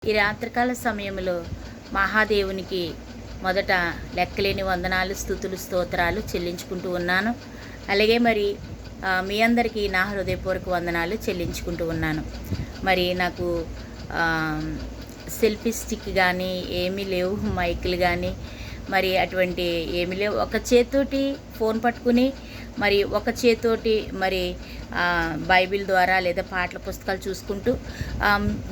ఈ రాత్రికాల సమయంలో మహాదేవునికి మొదట లెక్కలేని వందనాలు, స్తుతులు, స్తోత్రాలు చెల్లించుకుంటూ ఉన్నాను. అలాగే మరి మీ అందరికీ నా హృదయపూర్వక వందనాలు చెల్లించుకుంటూ ఉన్నాను. మరి నాకు సెల్ఫీ స్టిక్ కానీ ఏమీ లేవు, మైకులు కానీ మరి అటువంటి ఏమీ లేవు. ఒక చేత్తోటి ఫోన్ పట్టుకుని మరి ఒక చేత్తోటి మరి బైబిల్ ద్వారా లేదా పాటల పుస్తకాలు చూసుకుంటూ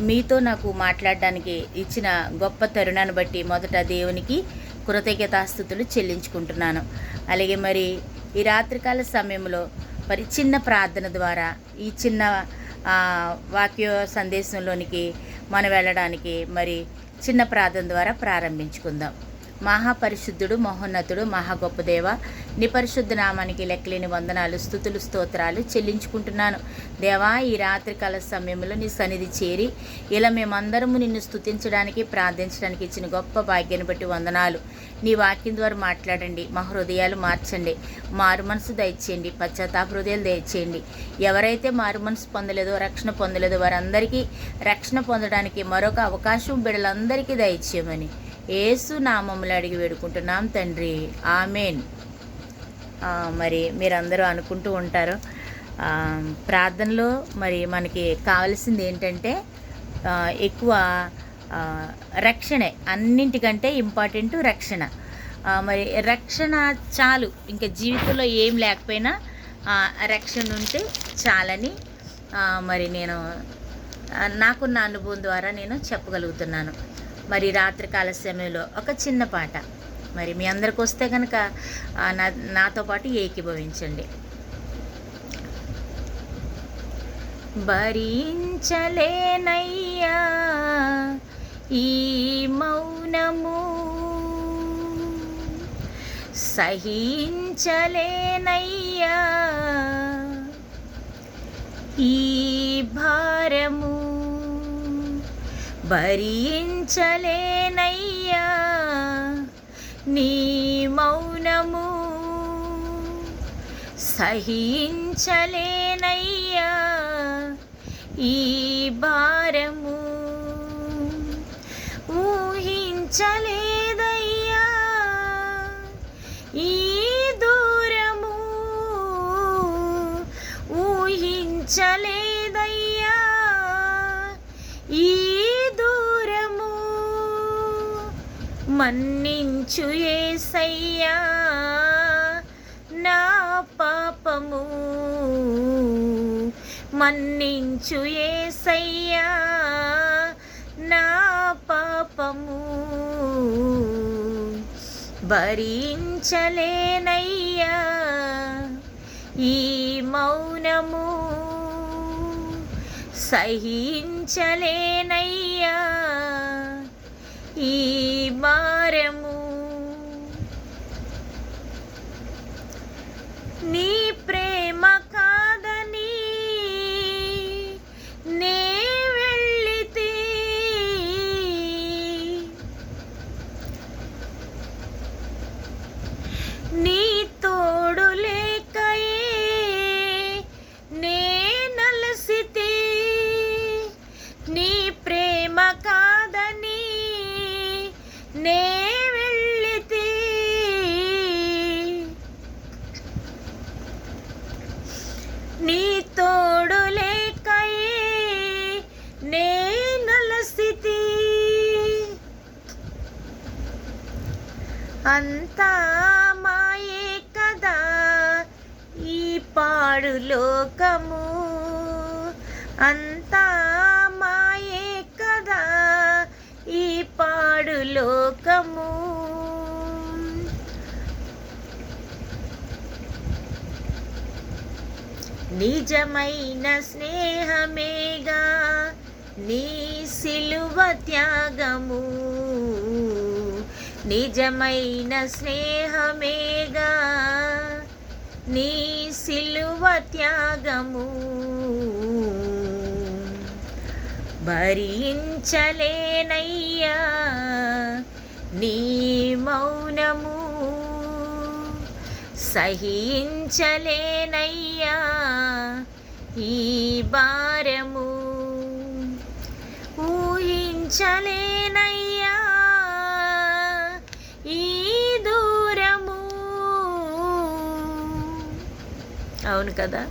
మీతో నాకు మాట్లాడడానికి ఇచ్చిన గొప్ప తరుణాన్ని బట్టి మొదట దేవునికి కృతజ్ఞతాస్తుతులు చెల్లించుకుంటున్నాను. అలాగే మరి ఈ రాత్రికాల సమయంలో మరి చిన్న ప్రార్థన ద్వారా ఈ చిన్న వాక్య సందేశంలోనికి మనం వెళ్ళడానికి మరి చిన్న ప్రార్థన ద్వారా ప్రారంభించుకుందాం. మహాపరిశుద్ధుడు, మహోన్నతుడు, మహా గొప్ప దేవ, నీ పరిశుద్ధ నామానికి లెక్కలేని వందనాలు, స్తుతులు, స్తోత్రాలు చెల్లించుకుంటున్నాను. దేవా, ఈ రాత్రికాల సమయంలో నీ సన్నిధి చేరి ఇలా మేమందరము నిన్ను స్తుతించడానికి, ప్రార్థించడానికి ఇచ్చిన గొప్ప భాగ్యాన్ని బట్టి వందనాలు. నీ వాక్యం ద్వారా మాట్లాడండి, మా హృదయాలు మార్చండి, మారు మనసు దయచేయండి, పశ్చాత్తాప హృదయాలు దయచేయండి. ఎవరైతే మారు మనసు పొందలేదో, రక్షణ పొందలేదో వారందరికీ రక్షణ పొందడానికి మరొక అవకాశం బిడ్డలందరికీ దయచేయమని యేసు నామములో అడిగి వేడుకుంటున్నాం తండ్రి, ఆమెన్. మరి మీరందరూ అనుకుంటూ ఉంటారు ప్రార్థనలో మరి మనకి కావాల్సింది ఏంటంటే ఎక్కువ రక్షణే, అన్నింటికంటే ఇంపార్టెంట్ రక్షణ. మరి రక్షణ చాలు, ఇంకా జీవితంలో ఏం లేకపోయినా రక్షణ ఉంటే చాలని మరి నేను నాకున్న అనుభవం ద్వారా నేను చెప్పగలుగుతున్నాను. మరి రాత్రికాల సమయంలో ఒక చిన్న పాట మరి మీ అందరికి వస్తే కనుక నాతో పాటు ఏకీభవించండి. భరించలేనయ్యా ఈ మౌనము, సహించలేనయ్యా ఈ భారము, భరించలేనయ్యా నీ మౌనము, సహించలేనయ్యా ఈ భారము, ఊహించలేదయ్యా ఈ దూరము, ఊహించలేదయ్యా ఈ దూరము, మన్నించు యేసయ్యా నా పాపము, మన్నించు యేసయ్యా నా పాపము, భరించలేనయ్యా ఈ మౌనము, సహించలేనయ్యా ఈ భారము. నీ ప్రేమ కాదని నే వెళ్ళితే, నీ తోడు లేకయే నే నలసితే, నీ ప్రేమ కాదని నే వెళ్ళితే, నీ తోడు లేకయే నే నలసితే, అంతా మాయే కదా ఈ పాడు లోకము, అంతా మాయే కదా ఈ పాడు లోకము, నిజమైన స్నేహమేగా నీ సిలువ త్యాగము, నిజమైన స్నేహమేగా నీ సిలువ త్యాగము, భరించలేనయ్యా నీ మౌనము, సహించలేనయ్యా ఈ భారము, ఊహించ సహించలేనయ్యా ఈ దూరము. అవును కదా.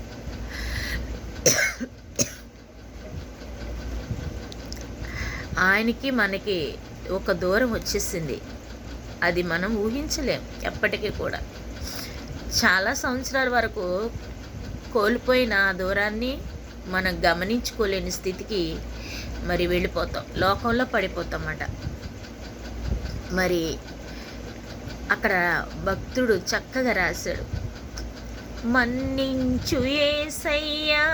ఆయనకి మనకి ఒక దూరం వచ్చేసింది, అది మనం ఊహించలేం ఎప్పటికీ కూడా. చాలా సంవత్సరాల వరకు కోల్పోయిన ఆ దూరాన్ని మనం గమనించుకోలేని స్థితికి మరి వెళ్ళిపోతాం, లోకంలో పడిపోతామట. మరి అక్కడ భక్తుడు చక్కగా రాశాడు, మన్నించు యేసయ్యా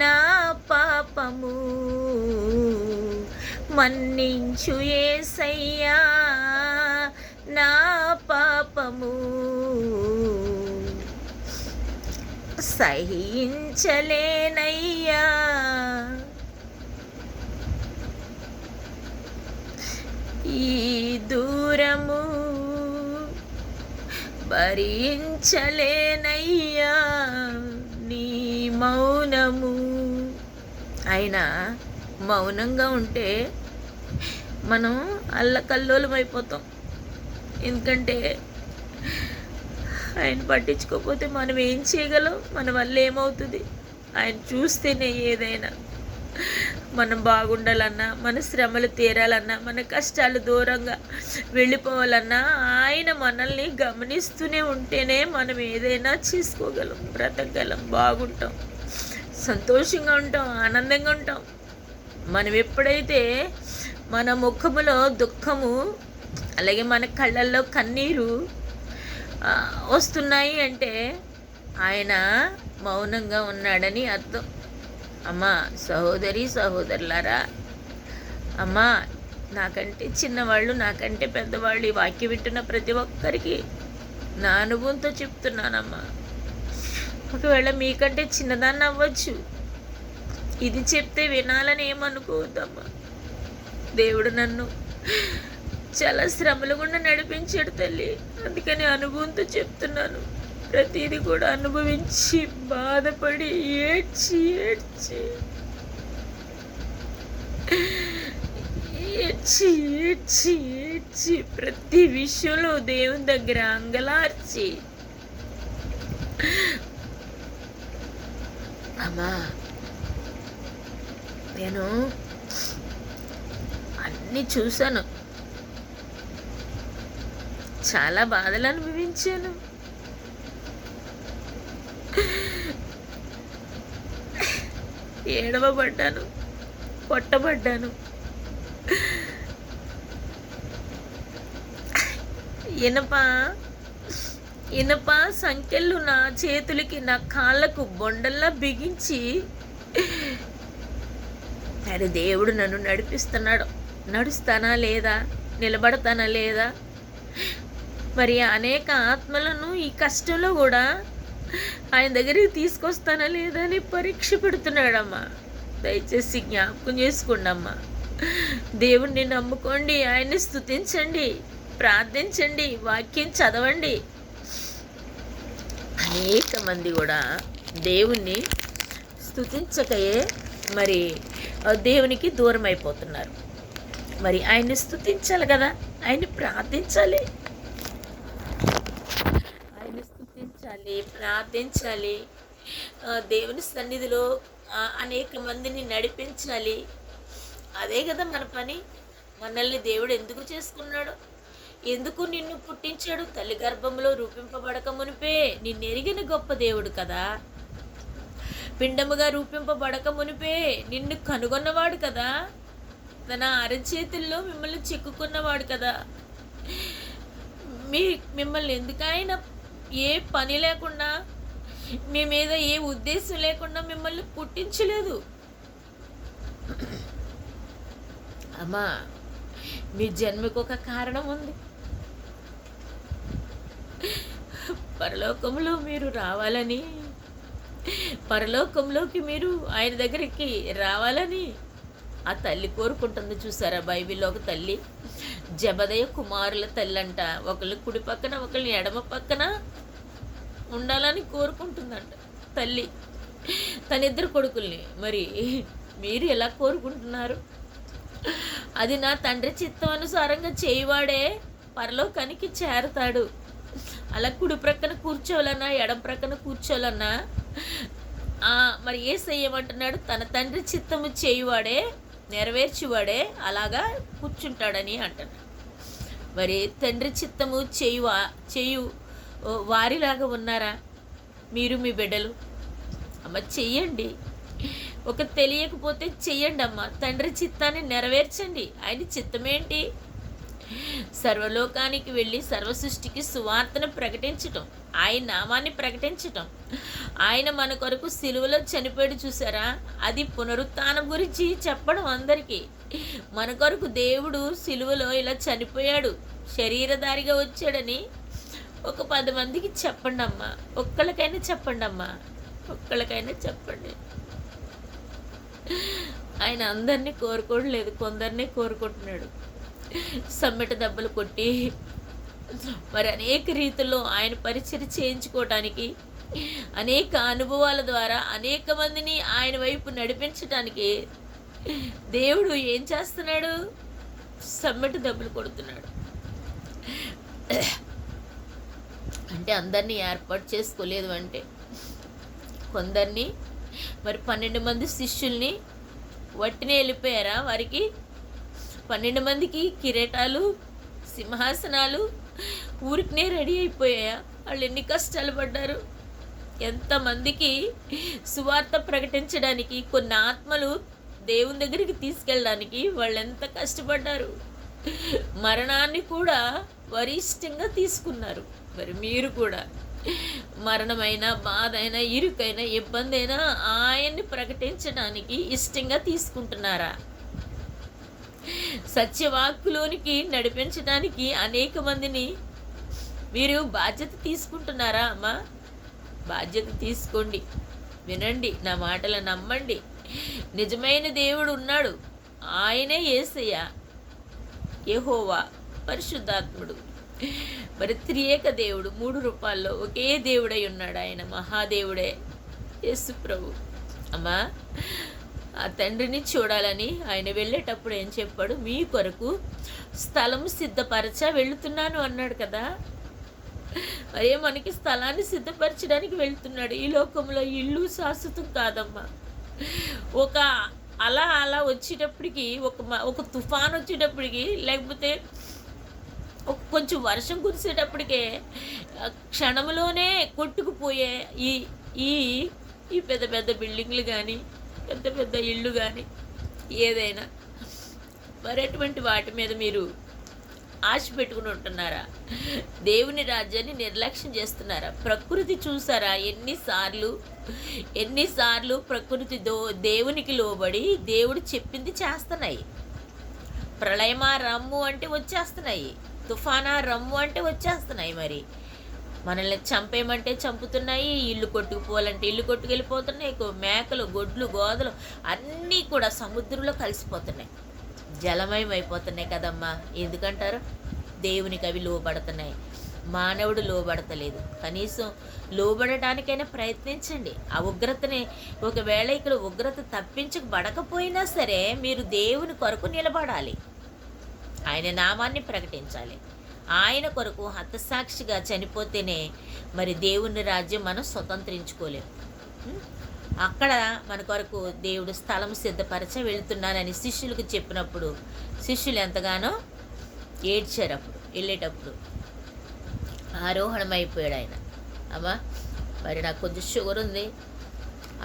నా పాపము, మన్నించు యేసయ్యా నా పాపము, సహించలేనయ్యా ఈ దూరము, భరించలేనయ్యా నీ మౌనము. ఆయన మౌనంగా ఉంటే మనం అల్లకల్లోలమైపోతాం. ఎందుకంటే ఆయన పట్టించుకోకపోతే మనం ఏం చేయగలం? మన వల్ల ఏమవుతుంది? ఆయన చూస్తేనే ఏదైనా. మనం బాగుండాలన్నా, మన శ్రమలు తీరాలన్నా, మన కష్టాలు దూరంగా వెళ్ళిపోవాలన్నా ఆయన మనల్ని గమనిస్తూనే ఉంటేనే మనం ఏదైనా చేసుకోగలం, బ్రతకగలం, బాగుంటాం, సంతోషంగా ఉంటాం, ఆనందంగా ఉంటాం. మనం ఎప్పుడైతే మన ముఖములో దుఃఖము అలాగే మన కళ్ళల్లో కన్నీరు వస్తున్నాయి అంటే ఆయన మౌనంగా ఉన్నాడని అర్థం. అమ్మా సహోదరి సహోదరులారా, అమ్మా నాకంటే చిన్నవాళ్ళు, నాకంటే పెద్దవాళ్ళు, ఈ వాక్యం వింటున్న ప్రతి ఒక్కరికి నా అనుభవంతో చెప్తున్నానమ్మా. ఒకవేళ మీకంటే చిన్నదాన్ని అవ్వచ్చు, ఇది చెప్తే వినాలని ఏమనుకోవద్దమ్మా. దేవుడు నన్ను చాలా శ్రమల గుండా నడిపించాడు తల్లి, అందుకని అనుభవంతో చెప్తున్నాను. ప్రతిదీ కూడా అనుభవించి బాధపడి ఏడ్చి ఏడ్చి ఏడ్చి ఏడ్చి ఏడ్చి ప్రతి విషయంలో దేవుని దగ్గర అంగలార్చి, అమ్మా నేను అన్నీ చూశాను, చాలా బాధలు అనుభవించాను. ఏడవబడ్డాను, కొట్టబడ్డాను, ఇనప సంఖ్యలు నా చేతులకి నా కాళ్ళకు బొండల్లా బిగించి అరే దేవుడు నన్ను నడిపిస్తున్నాడు. నడుస్తానా లేదా? నిలబడతానా లేదా? మరి అనేక ఆత్మలను ఈ కష్టంలో కూడా ఆయన దగ్గరికి తీసుకొస్తానా లేదా అని పరీక్ష పెడుతున్నాడమ్మా. దయచేసి జ్ఞాపకం చేసుకోండి అమ్మా. దేవుణ్ణి నమ్ముకోండి, ఆయన్ని స్తుతించండి, ప్రార్థించండి, వాక్యం చదవండి. అనేక మంది కూడా దేవుణ్ణి స్తుతించకయే మరి దేవునికి దూరం అయిపోతున్నారు. మరి ఆయన్ని స్తుతించాలి కదా, ఆయన్ని ప్రార్థించాలి, ఆయన్ని స్తుతించాలి, ప్రార్థించాలి, దేవుని సన్నిధిలో అనేక మందిని నడిపించాలి. అదే కదా మన పని. మనల్ని దేవుడు ఎందుకు చేసుకున్నాడు? ఎందుకు నిన్ను పుట్టించాడు? తల్లి గర్భంలో రూపింపబడక మునిపే నిన్ను ఎరిగిన గొప్ప దేవుడు కదా. పిండముగా రూపింపబడక మునిపే నిన్ను కనుగొన్నవాడు కదా. తన అరచేతుల్లో మిమ్మల్ని చిక్కుకున్నవాడు కదా. మిమ్మల్ని ఎందుకైనా ఏ పని లేకుండా, మీ మీద ఏ ఉద్దేశం లేకుండా మిమ్మల్ని పుట్టించలేదు. అమ్మా మీ జన్మకు ఒక కారణం ఉంది. పరలోకంలో మీరు రావాలని, పరలోకంలోకి మీరు ఆయన దగ్గరికి రావాలని ఆ తల్లి కోరుకుంటుంది. చూసారా బైబిల్లో ఒక తల్లి, జబదయ కుమారుల తల్లి అంట. ఒకళ్ళు కుడి పక్కన, ఒకళ్ళని ఎడమ పక్కన ఉండాలని కోరుకుంటుందంట తల్లి తన ఇద్దరు కొడుకుల్ని. మరి మీరు ఎలా కోరుకుంటున్నారు? అది నా తండ్రి చిత్తం అనుసారంగా చేయవాడే పరలోకానికి చేరతాడు. అలా కుడి ప్రక్కన కూర్చోవాలన్నా ఎడం ప్రక్కన కూర్చోవాలన్నా మరి యేసయ్య ఏమంటున్నాడు, తన తండ్రి చిత్తము చేయువాడే నెరవేర్చువాడే అలాగా కూర్చుంటాడని అంటున్నాడు. మరి తండ్రి చిత్తము చేయు వారిలాగా ఉన్నారా మీరు మీ బిడ్డలు? అమ్మ చెయ్యండి. ఒక తెలియకపోతే చెయ్యండి అమ్మ. తండ్రి చిత్తాన్ని నెరవేర్చండి. ఆయన చిత్తమేంటి? సర్వలోకానికి వెళ్ళి సర్వ సృష్టికి సువార్తను ప్రకటించటం, ఆయన నామాన్ని ప్రకటించటం. ఆయన మన కొరకు సిలువలో చనిపోయాడు చూసారా, అది పునరుత్థానం గురించి చెప్పడం అందరికీ. మన కొరకు దేవుడు సిలువలో ఇలా చనిపోయాడు, శరీరధారిగా వచ్చాడని ఒక 10 మందికి చెప్పండి అమ్మా. ఒక్కళ్ళకైనా చెప్పండి అమ్మా, ఒక్కళ్ళకైనా చెప్పండి. ఆయన అందరినీ కోరుకోవట్లేదు, కొందరినీ కోరుకుంటున్నాడు. సమ్మెట దెబ్బలు కొట్టి మరి అనేక రీతుల్లో ఆయన పరిచయం చేయించుకోవటానికి, అనేక అనుభవాల ద్వారా అనేక మందిని ఆయన వైపు నడిపించటానికి దేవుడు ఏం చేస్తున్నాడు? సమ్మెట దెబ్బలు కొడుతున్నాడు. అంటే అందరినీ ఏర్పాటు చేసుకోలేదు, అంటే కొందరిని మరి 12 మంది శిష్యుల్ని వట్టినే వెళ్ళిపోయారా? వారికి 12 మందికి కిరీటాలు సింహాసనాలు ఊరికినే రెడీ అయిపోయాయా? వాళ్ళు ఎన్ని కష్టాలు పడ్డారు? ఎంతమందికి సువార్త ప్రకటించడానికి, కొన్ని ఆత్మలు దేవుని దగ్గరికి తీసుకెళ్ళడానికి వాళ్ళు ఎంత కష్టపడ్డారు? మరణాన్ని కూడా వారు ఇష్టంగా తీసుకున్నారు. మరి మీరు కూడా మరణమైనా, బాధ అయినా, ఇరుకైనా, ఇబ్బంది అయినా ఆయన్ని ప్రకటించడానికి ఇష్టంగా తీసుకుంటున్నారా? సత్యవాక్కులోనికి నడిపించడానికి అనేక మందిని మీరు బాధ్యత తీసుకుంటున్నారా అమ్మా? బాధ్యత తీసుకోండి, వినండి, నా మాటలు నమ్మండి. నిజమైన దేవుడు ఉన్నాడు, ఆయనే యేసయ్య, యెహోవా, పరిశుద్ధాత్ముడు. మరి త్రియేక దేవుడు 3 రూపాల్లో ఒకే దేవుడై ఉన్నాడు. ఆయన మహాదేవుడే, యేసు ప్రభు. అమ్మా, ఆ తండ్రిని చూడాలని ఆయన వెళ్ళేటప్పుడు ఏం చెప్పాడు? మీ కొరకు స్థలం సిద్ధపరచ వెళుతున్నాను అన్నాడు కదా. మరే మనకి స్థలాన్ని సిద్ధపరచడానికి వెళ్తున్నాడు. ఈ లోకంలో ఇల్లు శాశ్వతం కాదమ్మా. ఒక అలా వచ్చేటప్పటికి, ఒక తుఫాన్ వచ్చేటప్పటికి, లేకపోతే కొంచెం వర్షం కురిసేటప్పటికే క్షణంలోనే కొట్టుకుపోయే ఈ ఈ ఈ పెద్ద పెద్ద బిల్డింగ్లు కానీ, పెద్ద పెద్ద ఇళ్ళు కానీ, ఏదైనా మరి అటువంటి వాటి మీద మీరు ఆశ పెట్టుకుని ఉంటున్నారా? దేవుని రాజ్యాన్ని నిర్లక్ష్యం చేస్తున్నారా? ప్రకృతి చూసారా? ఎన్నిసార్లు ప్రకృతి దేవునికి లోబడి దేవుడు చెప్పింది చేస్తున్నాయి. ప్రళయమా రమ్ము అంటే వచ్చేస్తున్నాయి, తుఫానా రమ్ము అంటే వచ్చేస్తున్నాయి. మరి మనల్ని చంపేయమంటే చంపుతున్నాయి, ఇల్లు కొట్టుకుపోవాలంటే ఇల్లు కొట్టుకెళ్ళిపోతున్నాయి. మేకలు, గొడ్లు, గోదలు అన్నీ కూడా సముద్రంలో కలిసిపోతున్నాయి, జలమయం అయిపోతున్నాయి కదమ్మా. ఎందుకంటారు? దేవునికి అవి లోబడుతున్నాయి. మానవుడు లోబడతలేదు. కనీసం లోబడటానికైనా ప్రయత్నించండి. ఆ ఉగ్రతని, ఒకవేళ ఇక్కడ ఉగ్రత తప్పించబడకపోయినా సరే మీరు దేవుని కొరకు నిలబడాలి, ఆయన నామాన్ని ప్రకటించాలి. ఆయన కొరకు హతసాక్షిగా చనిపోతేనే మరి దేవుని రాజ్యం మనం స్వతంత్రించుకోలేము. అక్కడ మన కొరకు దేవుడు స్థలం సిద్ధపరచ వెళుతున్నానని శిష్యులకు చెప్పినప్పుడు శిష్యులు ఎంతగానో ఏడ్చారు. అప్పుడు వెళ్ళేటప్పుడు ఆరోహణమైపోయాడు ఆయన. అమ్మా, మరి నాకు కొంచెం షుగర్ ఉంది,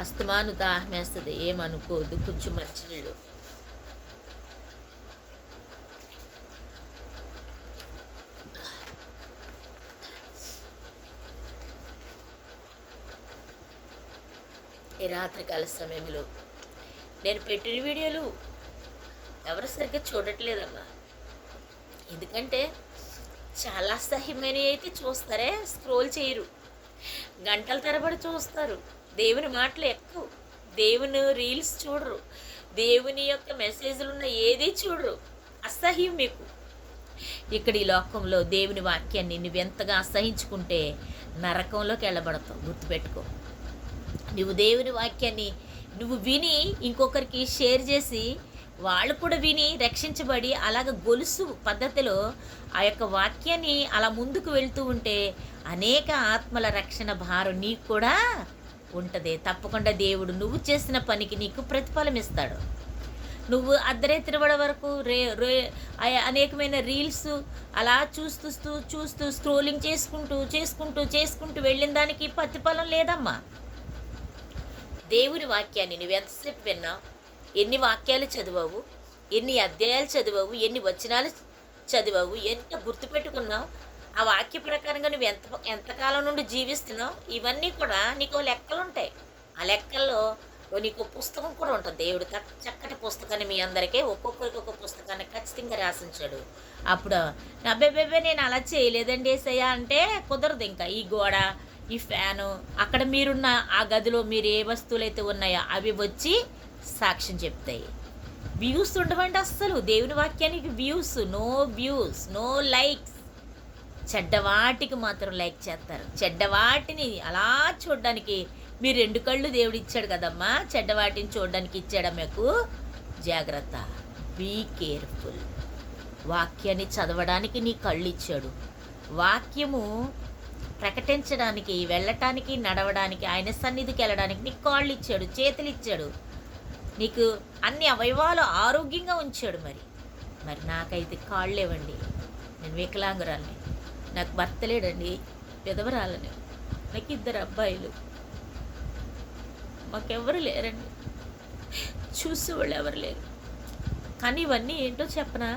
అస్తమాను దాహం వేస్తుంది, ఏమనుకోవద్దు, కొంచెం మంచినీళ్ళు. ఈ రాత్రికాల సమయంలో నేను పెట్టిన వీడియోలు ఎవరు సరిగ్గా చూడట్లేదమ్మా. ఎందుకంటే చాలా అసహ్యమైనవి అయితే చూస్తారే, స్క్రోల్ చేయరు, గంటల తరబడి చూస్తారు. దేవుని మాటలు ఎక్కువ, దేవుని రీల్స్ చూడరు, దేవుని యొక్క మెసేజ్లు ఉన్న ఏది చూడరు. అసహ్యం మీకు. ఇక్కడ ఈ లోకంలో దేవుని వాక్యాన్ని నువ్వెంతగా అసహించుకుంటే నరకంలోకి వెళ్ళబడతావు. గుర్తుపెట్టుకో. నువ్వు దేవుని వాక్యాన్ని నువ్వు విని ఇంకొకరికి షేర్ చేసి వాళ్ళు కూడా విని రక్షించబడి అలాగ గొలుసు పద్ధతిలో ఆ యొక్క వాక్యాన్ని అలా ముందుకు వెళ్తూ ఉంటే అనేక ఆత్మల రక్షణ భారం నీకు కూడా ఉంటుంది. తప్పకుండా దేవుడు నువ్వు చేసిన పనికి నీకు ప్రతిఫలం ఇస్తాడు. నువ్వు అర్ధరాత్రి వరకు అనేకమైన రీల్స్ అలా చూస్తూ స్క్రోలింగ్ చేసుకుంటూ వెళ్ళిన దానికి ప్రతిఫలం లేదమ్మా. దేవుని వాక్యాన్ని నువ్వు ఎంతసేపు విన్నావు, ఎన్ని వాక్యాలు చదివావు, ఎన్ని అధ్యాయాలు చదివావు, ఎన్ని వచనాలు చదివావు, ఎంత గుర్తుపెట్టుకున్నావు, ఆ వాక్య ప్రకారంగా నువ్వు ఎంతకాలం నుండి జీవిస్తున్నావు, ఇవన్నీ కూడా నీకు లెక్కలు ఉంటాయి. ఆ లెక్కల్లో నీకు పుస్తకం కూడా ఉంటుంది. దేవుడు చక్కటి పుస్తకాన్ని మీ అందరికీ ఒక్కొక్కరికి ఒక్కొక్క పుస్తకాన్ని ఖచ్చితంగా రాసించాడు. అప్పుడు అబ్బాయి నేను అలా చేయలేదండి ఏసయ్య అంటే కుదరదు. ఇంకా ఈ గోడ, ఈ ఫ్యాను, అక్కడ మీరున్న ఆ గదిలో మీరు ఏ వస్తువులు అయితే ఉన్నాయో అవి వచ్చి సాక్ష్యం చెప్తాయి. వ్యూస్ ఉండవండి అస్సలు. దేవుని వాక్యానికి వ్యూస్, నో లైక్స్. చెడ్డవాటికి మాత్రం లైక్ చేస్తారు. చెడ్డవాటిని అలా చూడడానికి మీరు 2 కళ్ళు దేవుడు ఇచ్చాడు కదమ్మా, చెడ్డవాటిని చూడడానికి ఇచ్చాడా మీకు? జాగ్రత్త, బీ కేర్ఫుల్. వాక్యాన్ని చదవడానికి నీ కళ్ళు ఇచ్చాడు. వాక్యము ప్రకటించడానికి, వెళ్ళటానికి, నడవడానికి, ఆయన సన్నిధికి వెళ్ళడానికి నీకు కాళ్ళు ఇచ్చాడు, చేతులు ఇచ్చాడు, నీకు అన్ని అవయవాలు ఆరోగ్యంగా ఉంచాడు. మరి నాకైతే కాళ్ళు లేవండి, నేను వికలాంగురాలని, నాకు భర్త లేడండి, విధవరాలని, నాకు 2 అబ్బాయిలు, మాకెవరు లేరండి, చూసేవాళ్ళు ఎవరు లేరు. కానీ ఇవన్నీ ఏంటో చెప్పనా,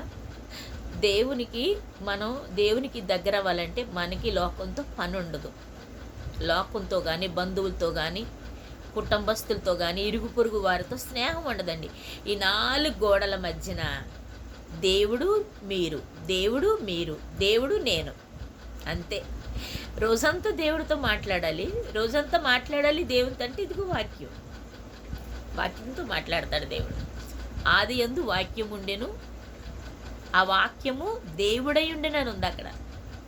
దేవునికి దగ్గర అవ్వాలంటే మనకి లోకంతో పని ఉండదు. లోకంతో కానీ, బంధువులతో కానీ, కుటుంబస్తులతో కానీ, ఇరుగు పొరుగు వారితో స్నేహం ఉండదండి. ఈ 4 గోడల మధ్యన దేవుడు మీరు, దేవుడు నేను, అంతే. రోజంతా దేవుడితో మాట్లాడాలి, దేవునితో. అంటే ఇదిగో వాక్యంతో మాట్లాడతాడు దేవుడు. ఆది యందు వాక్యం ఉండెను, ఆ వాక్యము దేవుడై ఉండెనని ఉంది అక్కడ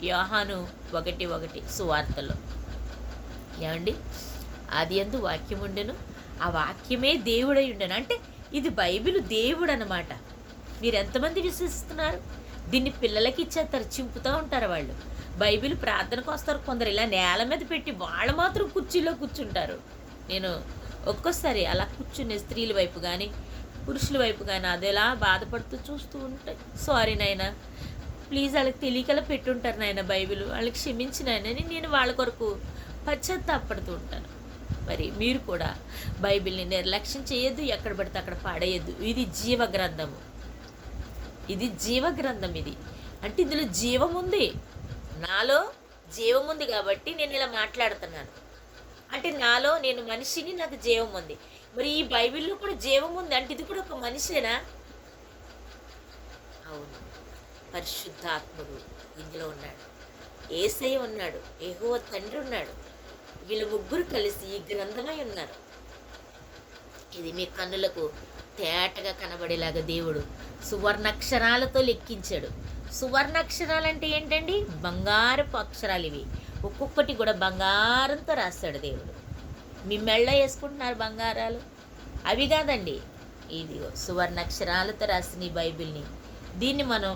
యోహాను 1:1 సువార్తలో. ఏమండి, ఆది యందు వాక్యం ఉండెను, ఆ వాక్యమే దేవుడై ఉండెను. అంటే ఇది బైబిల్ దేవుడు అన్నమాట. మీరు ఎంతమంది విశ్వసిస్తున్నారు? దీన్ని పిల్లలకి ఇచ్చేస్తారు, చింపుతూ ఉంటారు వాళ్ళు. బైబిల్ ప్రార్థనకు వస్తారు, కొందరు ఇలా నేల మీద పెట్టి వాళ్ళు మాత్రం కుర్చీలో కూర్చుంటారు. నేను ఒక్కోసారి అలా కూర్చునే స్త్రీల వైపు కానీ, పురుషుల వైపు కానీ అదేలా బాధపడుతూ చూస్తూ ఉంటాయి. సారీ నాయనా, ప్లీజ్ వాళ్ళకి తెలియకలా పెట్టుంటారు నాయన బైబిల్, వాళ్ళకి క్షమించినాయనని నేను వాళ్ళ కొరకు పశ్చాత్తాపడుతూ ఉంటాను. మరి మీరు కూడా బైబిల్ని నిర్లక్ష్యం చేయొద్దు, ఎక్కడ పడితే అక్కడ పాడేయద్దు. ఇది జీవగ్రంథము, ఇది అంటే ఇందులో జీవం ఉంది, నాలో జీవం ఉంది కాబట్టి నేను ఇలా మాట్లాడుతున్నాను. అంటే నాలో నేను మనిషిని, నాకు జీవం ఉంది. మరి ఈ బైబిల్లో కూడా జీవం ఉంది అంటే ఇది కూడా ఒక మనిషేనా? అవును, పరిశుద్ధాత్ముడు ఇందులో ఉన్నాడు, యేసయ్య ఉన్నాడు, యెహోవా తండ్రి ఉన్నాడు. వీళ్ళు 3 కలిసి ఈ గ్రంథమై ఉన్నారు. ఇది మీ కన్నులకు తేటగా కనబడేలాగా దేవుడు సువర్ణాక్షరాలతో లెక్కించాడు. సువర్ణాక్షరాలు అంటే ఏంటండి? బంగారపు అక్షరాలు ఇవి. ఒక్కొక్కటి కూడా బంగారంతో రాస్తాడు దేవుడు. మీ మెళ్ళ వేసుకుంటున్నారు బంగారాలు, అవి కాదండి, ఇదిగో సువర్ణాక్షరాలతో రాసిన ఈ బైబిల్ని, దీన్ని మనం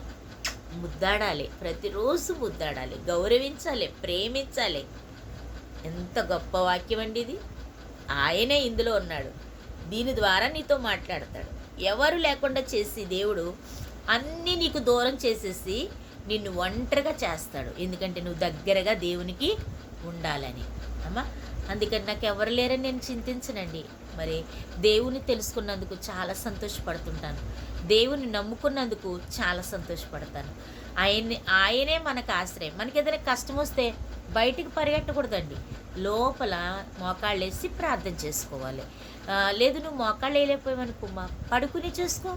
ముద్దాడాలి, ప్రతిరోజు ముద్దాడాలి, గౌరవించాలి, ప్రేమించాలి. ఎంత గొప్ప వాక్యం అండి ఇది. ఆయనే ఇందులో ఉన్నాడు, దీని ద్వారా నీతో మాట్లాడతాడు. ఎవరు లేకుండా చేసి దేవుడు అన్నీ నీకు దూరం చేసేసి నిన్ను ఒంటరిగా చేస్తాడు. ఎందుకంటే నువ్వు దగ్గరగా దేవునికి ఉండాలని అమ్మా. అందుకని నాకు ఎవరు లేరని నేను చింతించనండి. మరి దేవుని తెలుసుకున్నందుకు చాలా సంతోషపడుతుంటాను, దేవుని నమ్ముకున్నందుకు చాలా సంతోషపడతాను. ఆయనే మనకు ఆశ్రయం. మనకి ఏదైనా కష్టం వస్తే బయటికి పరిగెట్టకూడదండి, లోపల మోకాళ్ళు వేసి ప్రార్థన చేసుకోవాలి. లేదు నువ్వు మోకాళ్ళు వేయలేకపోయావనుకో, పడుకుని చేసుకో,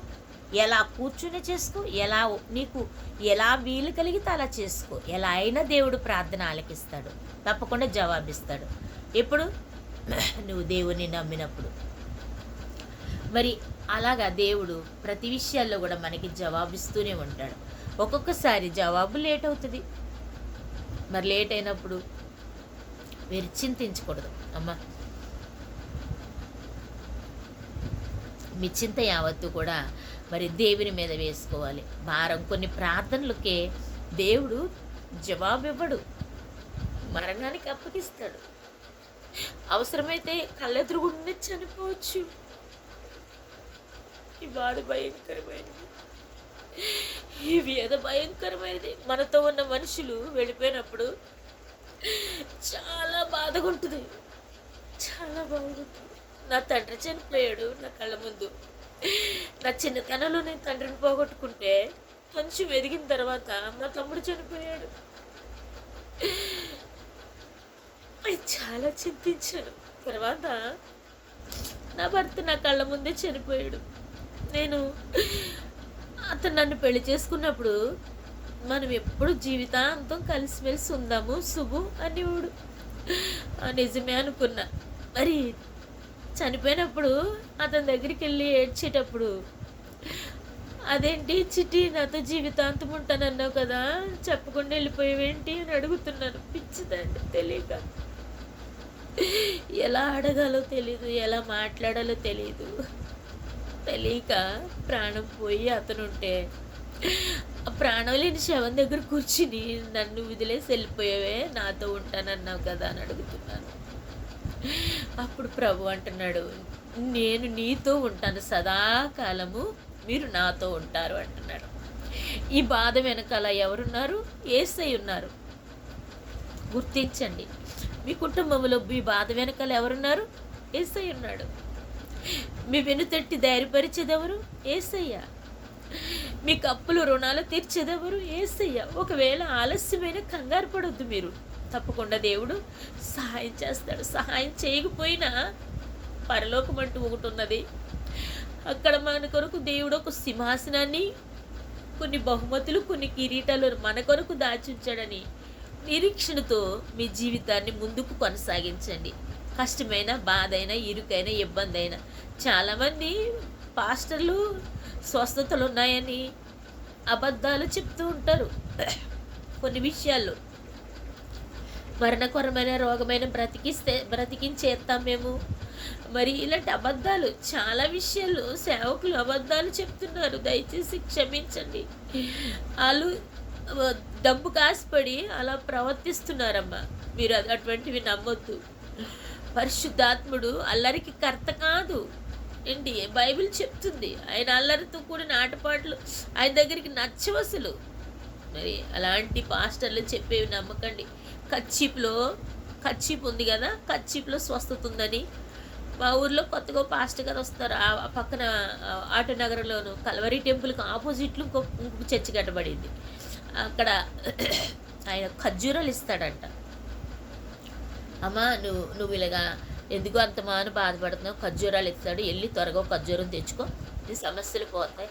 ఎలా కూర్చుని చేసుకో, నీకు ఎలా వీలు కలిగితే అలా చేసుకో. ఎలా అయినా దేవుడు ప్రార్థన ఆలకిస్తాడు, తప్పకుండా జవాబిస్తాడు. ఎప్పుడు? నువ్వు దేవుని నమ్మినప్పుడు. మరి అలాగా దేవుడు ప్రతి విషయాల్లో కూడా మనకి జవాబిస్తూనే ఉంటాడు. ఒక్కొక్కసారి జవాబు లేట్ అవుతుంది. మరి లేట్ అయినప్పుడు మీరు చింతించకూడదు. అమ్మా, మీ చింత యావత్తు కూడా మరి దేవుని మీద వేసుకోవాలి. భారం కొన్ని ప్రార్థనలకే దేవుడు జవాబివ్వడు, మరణానికి అప్పగిస్తాడు. అవసరమైతే కళ్ళెదురుగుండా చనిపోవచ్చు. ఈ బాధ భయంకరమైనది, ఈ వేద భయంకరమైనది. మనతో ఉన్న మనుషులు వెళ్ళిపోయినప్పుడు చాలా బాధగా ఉంటుంది, చాలా బాగుంటుంది. నా తండ్రి చనిపోయాడు నా కళ్ళ ముందు. నా చిన్నతనంలో నేను తండ్రిని పోగొట్టుకుంటే కొంచెం ఎదిగిన తర్వాత మా తమ్ముడు చనిపోయాడు. చాలా చింతించాను. తర్వాత నా భర్త నా కళ్ళ ముందే చనిపోయాడు. నేను అతను నన్ను పెళ్లి చేసుకున్నప్పుడు మనం ఎప్పుడు జీవితాంతం కలిసిమెలిసి ఉందాము శుభు అనేవాడు. నిజమే అనుకున్నా. మరి చనిపోయినప్పుడు అతని దగ్గరికి వెళ్ళి ఏడ్చేటప్పుడు, అదేంటి చిట్టి నాతో జీవితాంతం ఉంటానన్నావు కదా, చెప్పకుండా వెళ్ళిపోయావేంటి అని అడుగుతున్నాను. పిచ్చిదండి, తెలియక ఎలా అడగాలో తెలీదు, ఎలా మాట్లాడాలో తెలీదు. తెలియక ప్రాణం పోయి అతనుంటే ఆ ప్రాణం లేని శవం దగ్గర కూర్చుని నన్ను వదిలేసి వెళ్ళిపోయావే, నాతో ఉంటానన్నావు కదా అని అడుగుతున్నాను. అప్పుడు ప్రభు అంటున్నాడు, నేను నీతో ఉంటాను సదాకాలము, మీరు నాతో ఉంటారు అంటున్నాడు. ఈ బాధ వెనకాల ఎవరున్నారు? యేసయ్య ఉన్నారు. గుర్తించండి, మీ కుటుంబంలో మీ బాధ వెనకాల ఎవరున్నారు? యేసయ్య ఉన్నాడు. మీ వెనుతట్టి ధైర్యపరిచేదెవరు? యేసయ్య. మీకు అప్పులు రుణాలు తీర్చేదెవరు? యేసయ్య. ఒకవేళ ఆలస్యమైన కంగారు పడొద్దు మీరు, తప్పకుండా దేవుడు సహాయం చేస్తాడు. సహాయం చేయకపోయినా పరలోకం అంటూ ఒకటి ఉన్నది. అక్కడ మన కొరకు దేవుడు ఒక సింహాసనాన్ని, కొన్ని బహుమతులు, కొన్ని కిరీటాలు మన కొరకు దాచుంచాడని నిరీక్షణతో మీ జీవితాన్ని ముందుకు కొనసాగించండి. కష్టమైన, బాధైన, ఇరుకైన, ఇబ్బంది అయినా. చాలామంది పాస్టర్లు స్వస్థతలు ఉన్నాయని అబద్ధాలు చెప్తూ ఉంటారు. కొన్ని విషయాల్లో మరణకరమైన రోగమైన బ్రతికించేస్తాం మేము. మరి ఇలాంటి అబద్ధాలు చాలా విషయాల్లో సేవకులు అబద్ధాలు చెప్తున్నారు. దయచేసి క్షమించండి. వాళ్ళు డబ్బు కాసిపడి అలా ప్రవర్తిస్తున్నారమ్మా. మీరు అటువంటివి నమ్మొద్దు. పరిశుద్ధాత్ముడు అల్లరికి కర్త కాదు ఏంటి, బైబిల్ చెప్తుంది. ఆయన అల్లరితో కూడిన ఆటపాటలు ఆయన దగ్గరికి నచ్చవసలు. మరి అలాంటి పాస్టర్లు చెప్పేవి నమ్మకండి. కచ్చీప్ ఉంది కదా, కచ్చీప్లో స్వస్థత ఉందని మా ఊర్లో కొత్తగా పాస్టర్ గారు వస్తారు. ఆ పక్కన ఆటోనగర్లోను కల్వరి టెంపుల్కి ఆపోజిట్లో ఇంకొక చర్చి కట్టబడింది. అక్కడ ఆయన ఖర్జూరాలు ఇస్తాడంట. అమ్మా నువ్వు ఇలాగా ఎందుకు అంత మాను బాధపడుతున్నావు, ఖర్జూరాలు ఇస్తాడు, వెళ్ళి త్వరగా ఖర్జూరం తెచ్చుకో, నీ సమస్యలు పోతాయి.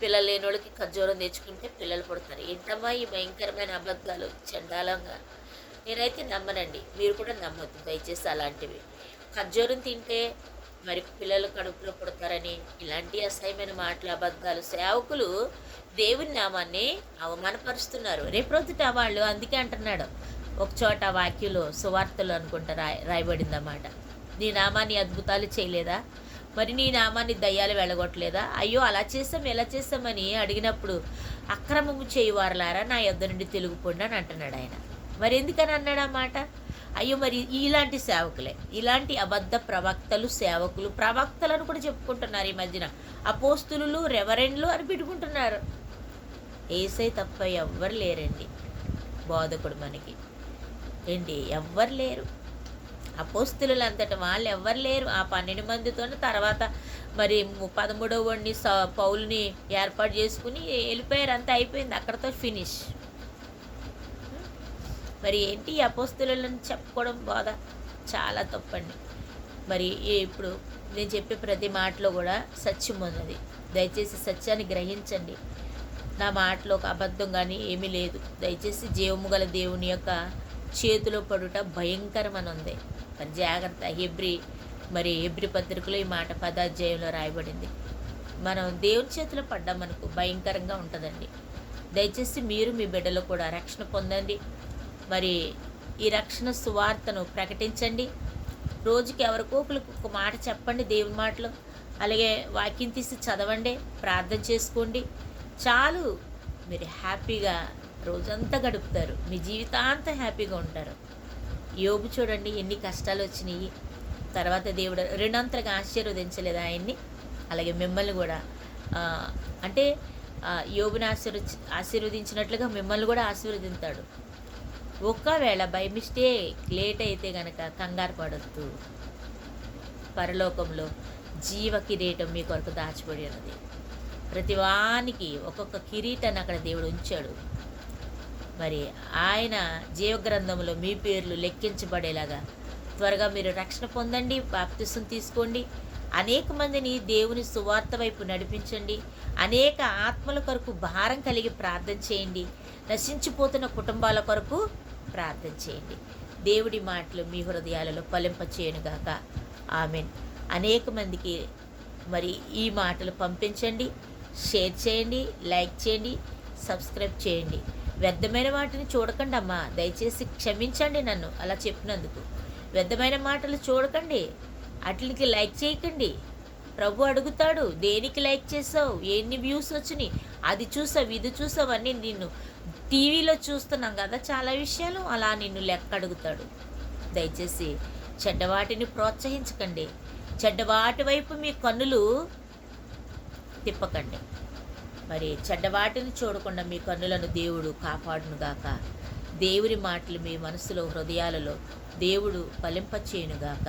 పిల్లలు లేని వాళ్ళకి ఖర్జూరం తెచ్చుకుంటే పిల్లలు పుడతారు. ఏంటమ్మా ఈ భయంకరమైన అబద్ధాలు, చండాలంగా. నేనైతే నమ్మనండి, మీరు కూడా నమ్మొద్దు దయచేసి అలాంటివి. ఖర్జూరం తింటే మరి పిల్లలు కడుపులో పుడతారని ఇలాంటి అసహ్యమైన మాటలు, అబద్ధాలు. సేవకులు దేవుని నామాన్ని అవమానపరుస్తున్నారు. రేపొద్దుట వాళ్ళు అందుకే అంటున్నాడు ఒక చోట వాక్యంలో, సువార్తలు అనుకుంటా రాయబడింది అన్నమాట. నీ నామాన్ని అద్భుతాలు చేయలేదా, మరి నీ నామాన్ని దయ్యాలు వెళ్ళగొట్టలేదా? అయ్యో అలా చేసాం ఎలా చేసామని అడిగినప్పుడు, అక్రమము చేయువారులారా నా యొద్ద నుండి తెలుగుపోండి అని అంటున్నాడు ఆయన. మరి ఎందుకని అన్నాడు ఆ మాట? అయ్యో మరి ఇలాంటి సేవకులే, ఇలాంటి అబద్ధ ప్రవక్తలు, సేవకులు, ప్రవక్తలను కూడా చెప్పుకుంటున్నారు ఈ మధ్యన. అపోస్తులు, రెవరెండ్లు అని పెట్టుకుంటున్నారు. యేసయ్య తప్ప ఎవ్వరు లేరండి బోధకుడు మనకి. ఏంటి, ఎవ్వరు లేరు. అపోస్తులు అంతటి వాళ్ళు ఎవ్వరు లేరు. ఆ 12 మందితో తర్వాత మరి 13వ వాడిని పౌలుని ఏర్పాటు చేసుకుని వెళ్ళిపోయారు. అంతా అయిపోయింది, అక్కడతో ఫినిష్. మరి ఏంటి అపోస్తులను చెప్పుకోవడం బోధ చాలా తప్పండి. మరి ఇప్పుడు నేను చెప్పే ప్రతి మాటలో కూడా సత్యం ఉన్నది. దయచేసి సత్యాన్ని గ్రహించండి. నా మాటలో ఒక అబద్ధం కానీ ఏమీ లేదు. దయచేసి జీవము గల దేవుని యొక్క చేతిలో పడుట భయంకరమని ఉంది. మరి జాగ్రత్త. హెబ్రీ పత్రికలో ఈ మాట 10వ అధ్యాయంలో రాయబడింది. మనం దేవుని చేతిలో పడ్డామనుకో భయంకరంగా ఉంటుందండి. దయచేసి మీరు మీ బిడ్డలు కూడా రక్షణ పొందండి. మరి ఈ రక్షణ సువార్తను ప్రకటించండి. రోజుకి ఎవరికో ఒకరికి ఒక మాట చెప్పండి దేవుని మాటలు. అలాగే వాక్యం తీసి చదవండి, ప్రార్థన చేసుకోండి, చాలు. మీరు హ్యాపీగా రోజంతా గడుపుతారు, మీ జీవితాంతం హ్యాపీగా ఉంటారు. యోబు చూడండి, ఎన్ని కష్టాలు వచ్చినాయి, తర్వాత దేవుడు రెండంతలుగా ఆశీర్వదించలేదు ఆయన్ని. అలాగే మిమ్మల్ని కూడా అంటే యోబుని ఆశీర్వదించినట్లుగా మిమ్మల్ని కూడా ఆశీర్వదిస్తాడు. ఒకవేళ బై మిస్టేక్ లేట్ అయితే కనుక కంగారు పడొద్దు. పరలోకంలో జీవ కిరీటం మీ కొరకు దాచిపడి ఉన్నది. ప్రతివానికి ఒక్కొక్క కిరీటాన్ని అక్కడ దేవుడు ఉంచాడు. మరి ఆయన జీవగ్రంథంలో మీ పేర్లు లెక్కించబడేలాగా త్వరగా మీరు రక్షణ పొందండి, బాప్తిసం తీసుకోండి, అనేక మందిని దేవుని సువార్త వైపు నడిపించండి, అనేక ఆత్మల కొరకు భారం కలిగి ప్రార్థన చేయండి, నశించిపోతున్న కుటుంబాల కొరకు ప్రార్థన చేయండి. దేవుడి మాటలు మీ హృదయాలలో ఫలింపచేయునుగాక. ఆమెన్. అనేక మందికి మరి ఈ మాటలు పంపించండి, షేర్ చేయండి, లైక్ చేయండి, సబ్స్క్రైబ్ చేయండి. వ్యర్థమైన వాటిని చూడకండి అమ్మా, దయచేసి క్షమించండి నన్ను అలా చెప్పినందుకు. వ్యర్థమైన మాటలు చూడకండి, వాటికి లైక్ చేయకండి. ప్రభు అడుగుతాడు, దేనికి లైక్ చేసావు, ఎన్ని వ్యూస్ వచ్చినాయి, అది చూసావు, ఇది చూసావు అని. నిన్ను టీవీలో చూస్తున్నాం కదా చాలా విషయాలు, అలా నిన్ను లెక్క అడుగుతాడు. దయచేసి చెడ్డవాటిని ప్రోత్సహించకండి, చెడ్డవాటి వైపు మీ కన్నులు తిప్పకండి. మరి చెడ్డవాటిని చూడకుండా మీ కన్నులను దేవుడు కాపాడునుగాక. దేవుని మాటలు మీ మనసులో, హృదయాలలో దేవుడు ఫలింపచేయునుగాక.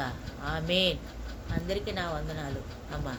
ఆమేన్. అందరికీ నా వందనాలు అమ్మా.